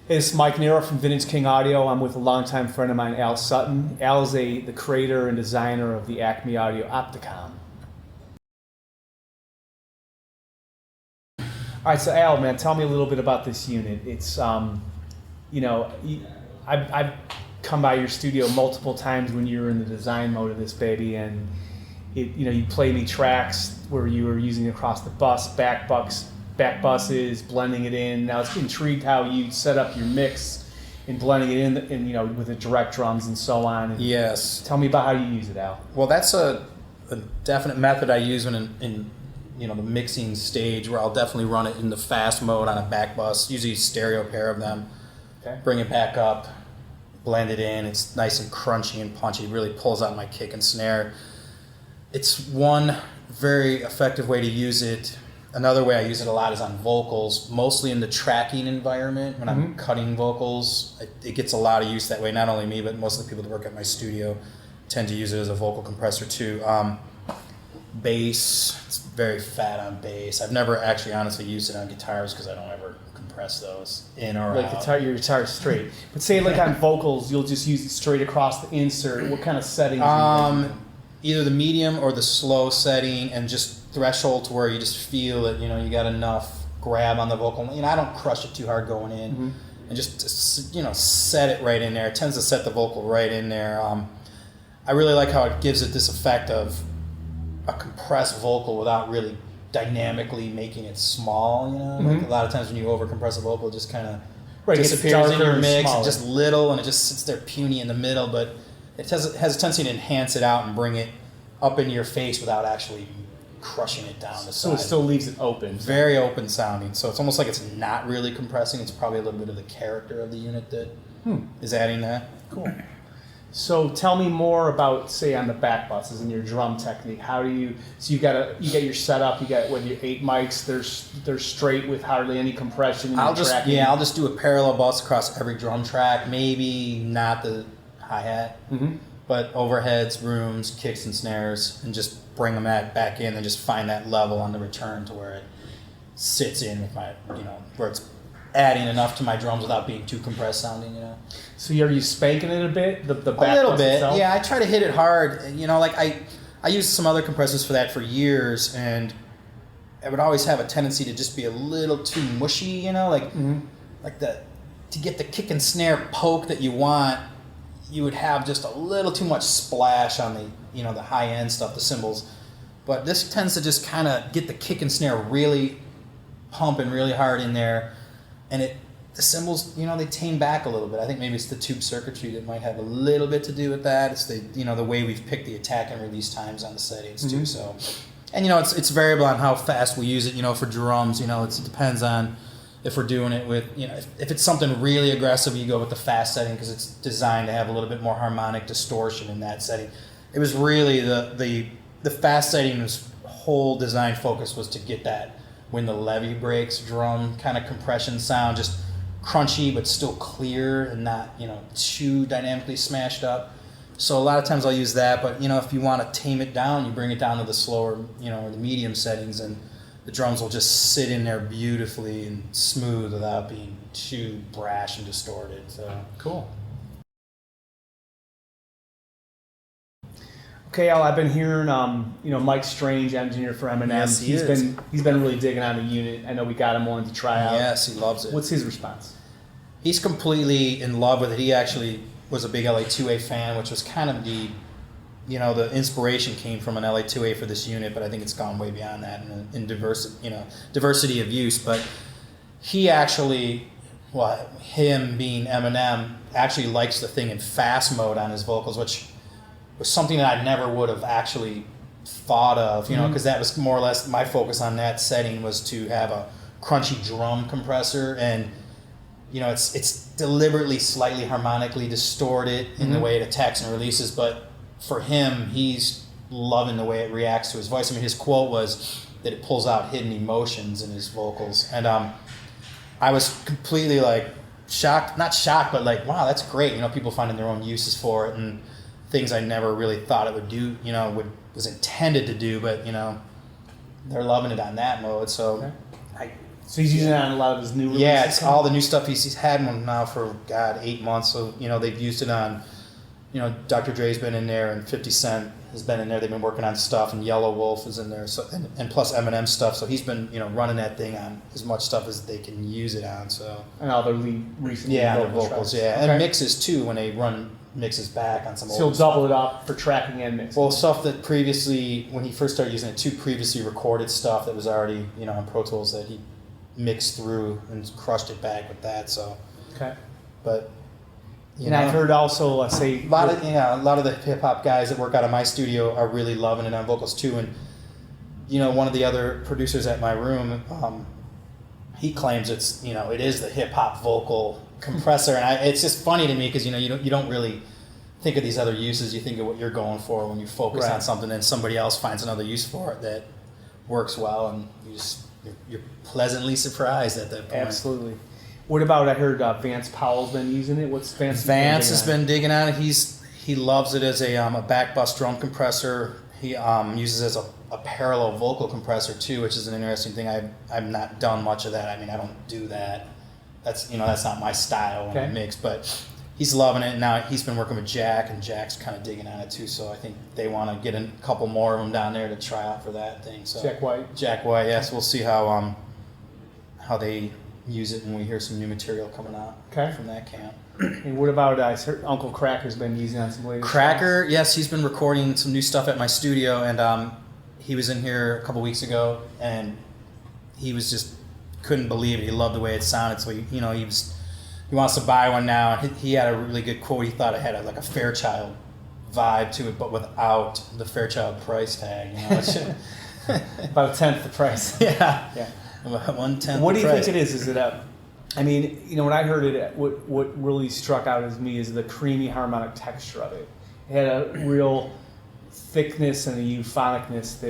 It's Mike Nero from Vintage King Audio. I'm with a longtime friend of mine, Al Sutton. Al is the creator and designer of the Acme Audio Opticom. All right, so Al, man, tell me a little bit about this unit. It's, I've come by your studio multiple times when you were in the design mode of this baby, and you play me tracks where you were using it across the bus, back buses, blending it in. Now, it's intrigued how you set up your mix and blending it in, and with the direct drums and so on. And yes. Tell me about how you use it, Al. Well, that's a definite method I use when in the mixing stage, where I'll definitely run it in the fast mode on a back bus, usually a stereo pair of them. Okay. Bring it back up, blend it in. It's nice and crunchy and punchy. It really pulls out my kick and snare. It's one very effective way to use it. Another way I use it a lot is on vocals, mostly in the tracking environment. When I'm cutting vocals, it gets a lot of use that way. Not only me, but most of the people that work at my studio tend to use it as a vocal compressor too. Bass, it's very fat on bass. I've never actually honestly used it on guitars because I don't ever compress those in or out. Your guitar is straight. But say like on vocals, you'll just use it straight across the insert. What kind of settings? Either the medium or the slow setting, and just threshold to where you just feel it. You got enough grab on the vocal. I don't crush it too hard going in, and just set it right in there. It tends to set the vocal right in there. I really like how it gives it this effect of a compressed vocal without really dynamically making it small. Like a lot of times when you over compress a vocal, it just kind of disappears in your mix, and just little, and it just sits there puny in the middle. But it has a tendency to enhance it out and bring it up into your face without actually crushing it down the side. So it still leaves it open. Very open sounding. So it's almost like it's not really compressing. It's probably a little bit of the character of the unit that is adding that. Cool. So tell me more about, say, on the back buses and your drum technique. How do you? So you get your setup. You got your 8 mics. They're straight with hardly any compression. I'll just do a parallel bus across every drum track. Maybe not the hi-hat, but overheads, rooms, kicks, and snares, and just bring them back in, and just find that level on the return to where it sits in with my, where it's adding enough to my drums without being too compressed sounding. So are you spanking it a bit? The back a little bit, itself? yeah. I try to hit it hard. Like I used some other compressors for that for years, and I would always have a tendency to just be a little too mushy. To get the kick and snare poke that you want, you would have just a little too much splash on the the high end stuff, the cymbals. But this tends to just kind of get the kick and snare really pumping really hard in there, and the cymbals, they tame back a little bit. I think maybe it's the tube circuitry that might have a little bit to do with that. It's the way we've picked the attack and release times on the settings too. So, and it's variable on how fast we use it. For drums, it depends on if we're doing it with, if it's something really aggressive, you go with the fast setting because it's designed to have a little bit more harmonic distortion in that setting. It was really the fast setting's whole design focus was to get that when the levee breaks drum kind of compression sound, just crunchy but still clear and not too dynamically smashed up. So a lot of times I'll use that, but if you want to tame it down, you bring it down to the slower, or the medium settings, and the drums will just sit in there beautifully and smooth without being too brash and distorted. So cool. Okay, Al, I've been hearing, Mike Strange, engineer for Eminem. Yes, he's been really digging on the unit. I know we got him on to try out. Yes, he loves it. What's his response? He's completely in love with it. He actually was a big LA-2A fan, which was kind of the inspiration came from an LA-2A for this unit, but I think it's gone way beyond that in diversity of use. But he actually, him being Eminem, actually likes the thing in fast mode on his vocals, which was something that I never would have actually thought of, because that was more or less my focus on that setting was to have a crunchy drum compressor, and it's deliberately slightly harmonically distorted in the way it attacks and releases, but for him, he's loving the way it reacts to his voice. I mean, his quote was that it pulls out hidden emotions in his vocals, and I was completely shocked, not shocked, but wow, that's great. People finding their own uses for it and things I never really thought it would do, was intended to do, but they're loving it on that mode. So So he's using it on a lot of his new releases? Yeah, it's all the new stuff. He's had one now for, 8 months. So, they've used it on, Dr. Dre's been in there and 50 Cent has been in there. They've been working on stuff, and Yellow Wolf is in there. So and plus Eminem stuff. So he's been, running that thing on as much stuff as they can use it on. So and all their recent their vocals, tracks. yeah. Okay. And mixes too when they run mixes back on some So he'll old double it up for tracking and mixing. Well, stuff that previously, when he first started using it, previously recorded stuff that was already, on Pro Tools that he mixed through and crushed it back with that. So, okay. But I've heard also say a lot of the hip hop guys that work out of my studio are really loving it on vocals too. And one of the other producers at my room, he claims it's it is the hip hop vocal compressor, and it's just funny to me because you don't really think of these other uses. You think of what you're going for when you focus on something, and somebody else finds another use for it that works well, and you're pleasantly surprised at that point. Absolutely. What about, I heard Vance Powell's been using it. What's Vance has been digging on it. He loves it as a back bus drum compressor. He uses it as a parallel vocal compressor too, which is an interesting thing. I've not done much of that. I mean, I don't do that. That's that's not my style when I mix, but he's loving it. Now he's been working with Jack, and Jack's kind of digging on it too. So I think they want to get a couple more of them down there to try out for that thing. So Jack White. Yes, we'll see how they use it when we hear some new material coming out from that camp. And what about Uncle Cracker's been using on some latest Cracker? Songs? Yes, he's been recording some new stuff at my studio, and he was in here a couple weeks ago, and he was just couldn't believe it. He loved the way it sounded, so he wants to buy one now. He had a really good quote. He thought it had a Fairchild vibe to it, but without the Fairchild price tag. About a tenth the price. Yeah. About 1/10. What do you think it is? Is it I mean, when I heard it, what really struck out as me is the creamy harmonic texture of it. It had a real thickness and a euphonicness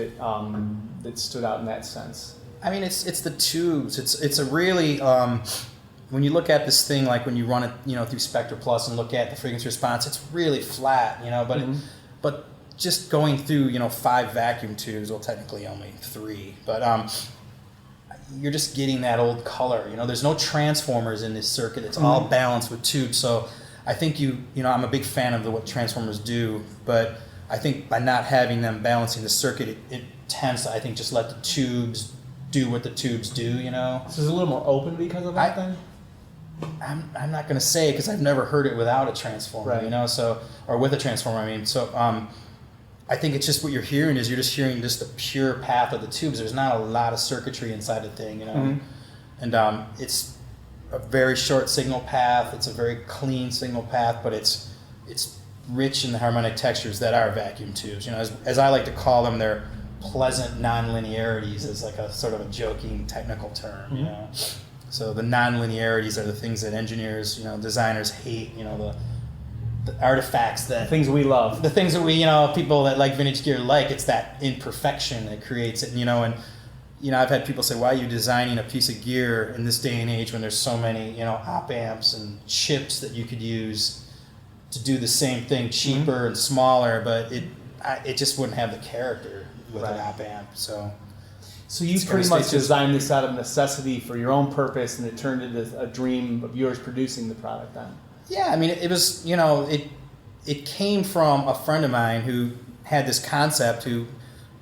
that stood out in that sense. I mean, it's the tubes. It's a really when you look at this thing, like when you run it, through Spectre Plus and look at the frequency response, it's really flat, but but just going through 5 vacuum tubes, well, technically only 3, but you're just getting that old color. There's no transformers in this circuit. It's all balanced with tubes. So I think I'm a big fan of what transformers do, but I think by not having them balancing the circuit, it tends to, I think, just let the tubes do what the tubes do. So it's a little more open because of that. Then I'm not going to say because I've never heard it without a transformer. Right. So or with a transformer. I mean, so I think it's just what you're hearing is you're just hearing just the pure path of the tubes. There's not a lot of circuitry inside the thing, and it's a very short signal path. It's a very clean signal path, but it's rich in the harmonic textures that are vacuum tubes. As I like to call them, they're pleasant nonlinearities, as like a sort of a joking technical term. So the nonlinearities are the things that engineers, designers hate. The artifacts that things we love, the things that we people that like vintage gear like. It's that imperfection that creates it, and I've had people say, why are you designing a piece of gear in this day and age when there's so many op amps and chips that you could use to do the same thing cheaper and smaller, but it just wouldn't have the character with an op amp. So you pretty much designed this out of necessity for your own purpose, and it turned into a dream of yours producing the product then. Yeah, I mean, it was, it came from a friend of mine who had this concept, who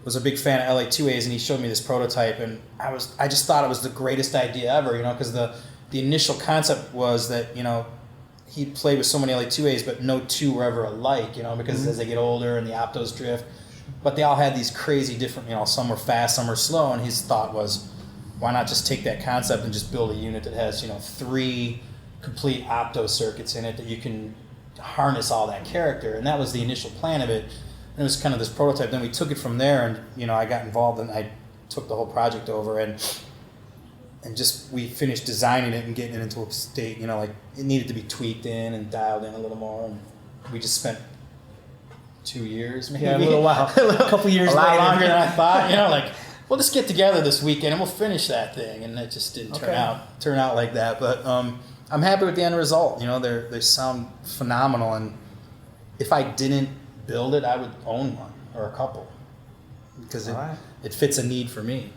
was a big fan of LA-2As, and he showed me this prototype, and I just thought it was the greatest idea ever, because the initial concept was that, he played with so many LA-2As, but no two were ever alike, because as they get older and the optos drift, but they all had these crazy different, some were fast, some were slow, and his thought was, why not just take that concept and just build a unit that has, 3 complete opto circuits in it that you can harness all that character. And that was the initial plan of it. And it was kind of this prototype. Then we took it from there, and I got involved, and I took the whole project over, and just we finished designing it and getting it into a state, like it needed to be tweaked in and dialed in a little more. And we just spent 2 years, maybe. Yeah, a little while. A couple years a lot later. longer than I thought. We'll just get together this weekend and we'll finish that thing. And it just didn't turn out like that. But I'm happy with the end result. They sound phenomenal, and if I didn't build it, I would own one or a couple because it fits a need for me.